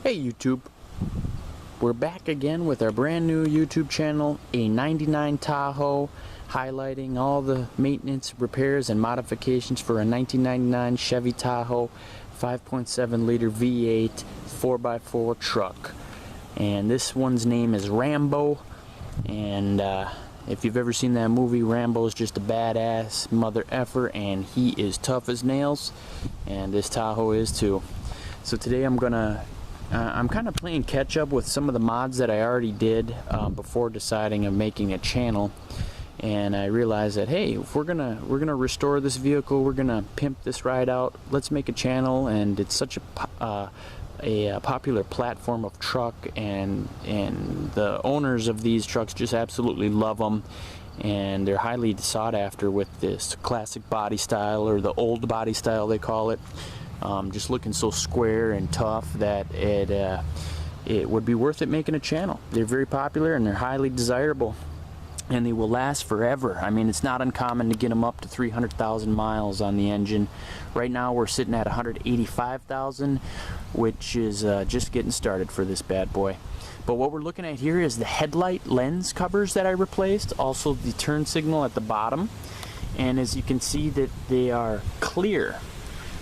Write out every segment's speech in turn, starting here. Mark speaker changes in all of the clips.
Speaker 1: Hey YouTube, we're back again with our brand new YouTube channel, a 99 Tahoe, highlighting all the maintenance, repairs, and modifications for a 1999 Chevy Tahoe 5.7 liter V8 4x4 truck. And this one's name is Rambo, and if you've ever seen that movie, Rambo's just a badass mother effer, and he is tough as nails, and this Tahoe is too. So today I'm kind of playing catch up with some of the mods that I already did before deciding of making a channel, and I realized that hey, if we're gonna restore this vehicle, we're gonna pimp this ride out, let's make a channel. And it's such a popular platform of truck, and the owners of these trucks just absolutely love them, and they're highly sought after with this classic body style, or the old body style they call it. Just looking so square and tough that it would be worth it making a channel. They're very popular and they're highly desirable, and they will last forever. I mean, it's not uncommon to get them up to 300,000 miles on the engine. Right now we're sitting at 185,000, which is just getting started for this bad boy. But what we're looking at here is the headlight lens covers that I replaced, also the turn signal at the bottom, and as you can see that they are clear,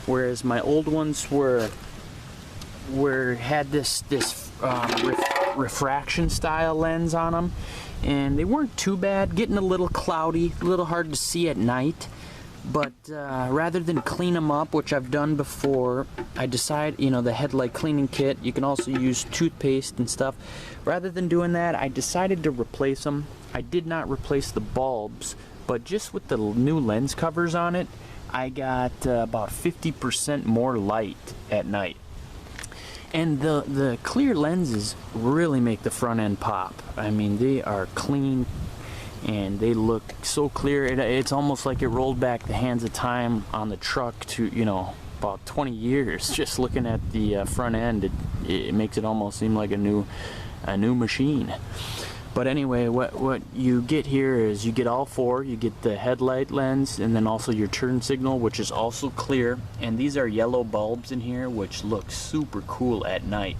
Speaker 1: whereas my old ones had this refraction style lens on them, and they weren't too bad, getting a little cloudy, a little hard to see at night. But rather than clean them up, which I've done before, I decided, you know, the headlight cleaning kit, you can also use toothpaste and stuff. Rather than doing that, I decided to replace them. I did not replace the bulbs, but just with the new lens covers on it, I got about 50% more light at night. And the clear lenses really make the front end pop. I mean, they are clean and they look so clear. It's almost like it rolled back the hands of time on the truck to, you know, about 20 years. Just looking at the front end, it makes it almost seem like a new machine. But anyway, what you get here is you get all four. You get the headlight lens, and then also your turn signal, which is also clear. And these are yellow bulbs in here, which look super cool at night.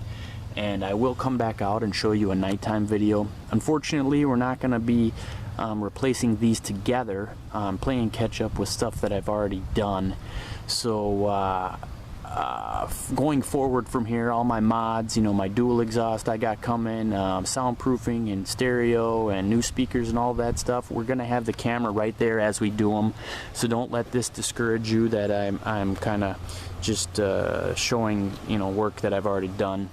Speaker 1: And I will come back out and show you a nighttime video. Unfortunately, we're not going to be replacing these together. I'm playing catch up with stuff that I've already done. So going forward from here, all my mods, you know, my dual exhaust I got coming, soundproofing and stereo and new speakers and all that stuff, we're gonna have the camera right there as we do them. So don't let this discourage you that I'm kind of just showing, you know, work that I've already done.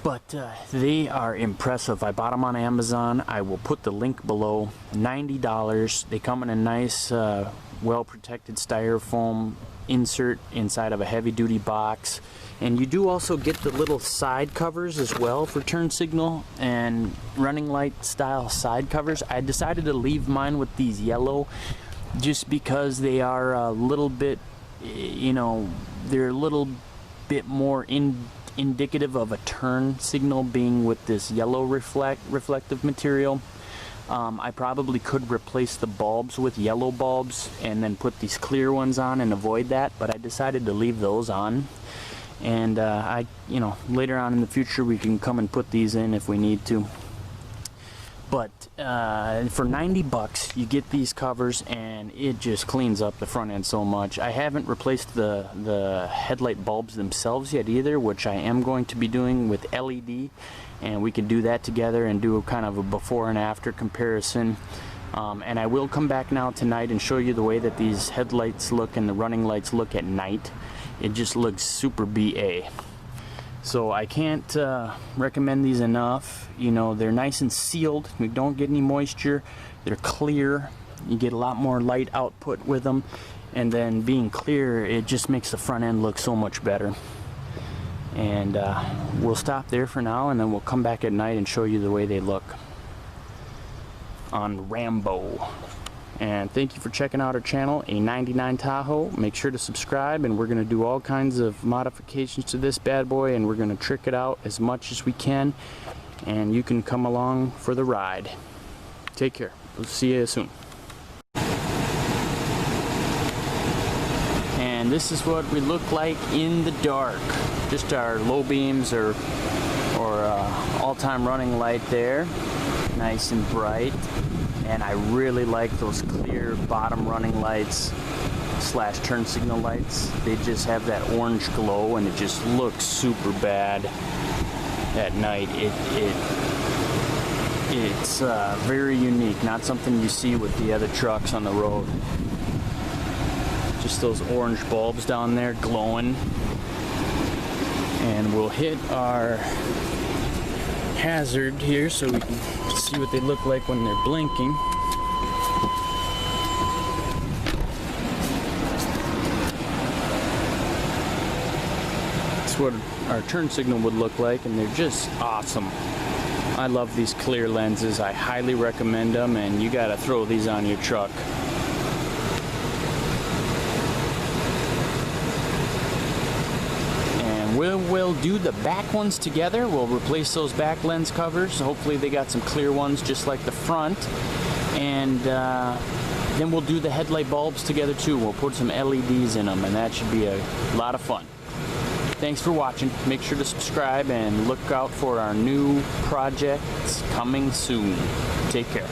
Speaker 1: But they are impressive. I bought them on Amazon. I will put the link below. $90. They come in a nice well protected styrofoam insert inside of a heavy-duty box, and you do also get the little side covers as well for turn signal and running light style side covers. I decided to leave mine with these yellow just because they are a little bit, you know, they're a little bit more indicative of a turn signal, being with this yellow reflective material. I probably could replace the bulbs with yellow bulbs and then put these clear ones on and avoid that, but I decided to leave those on. And you know, later on in the future we can come and put these in if we need to. But for 90 bucks you get these covers, and it just cleans up the front end so much. I haven't replaced the headlight bulbs themselves yet either, which I am going to be doing with LED, and we can do that together and do a kind of a before and after comparison. And I will come back now tonight and show you the way that these headlights look and the running lights look at night. It just looks super BA. So I can't recommend these enough. You know, they're nice and sealed. We don't get any moisture. They're clear. You get a lot more light output with them. And then being clear, it just makes the front end look so much better. And we'll stop there for now, and then we'll come back at night and show you the way they look on Rambo. And thank you for checking out our channel, a 99 Tahoe. Make sure to subscribe, and we're going to do all kinds of modifications to this bad boy, and we're going to trick it out as much as we can, and you can come along for the ride. Take care. We'll see you soon. And this is what we look like in the dark. just our low beams or all-time running light there, nice and bright. And I really like those clear bottom running lights slash turn signal lights. They just have that orange glow and it just looks super bad at night. It's very unique, not something you see with the other trucks on the road. Just those orange bulbs down there glowing. And we'll hit our hazard here so we can see what they look like when they're blinking. That's what our turn signal would look like, and they're just awesome. I love these clear lenses. I highly recommend them, and you gotta throw these on your truck. We'll do the back ones together. We'll replace those back lens covers. Hopefully they got some clear ones just like the front. And then we'll do the headlight bulbs together too. We'll put some LEDs in them, and that should be a lot of fun. Thanks for watching. Make sure to subscribe and look out for our new projects coming soon. Take care.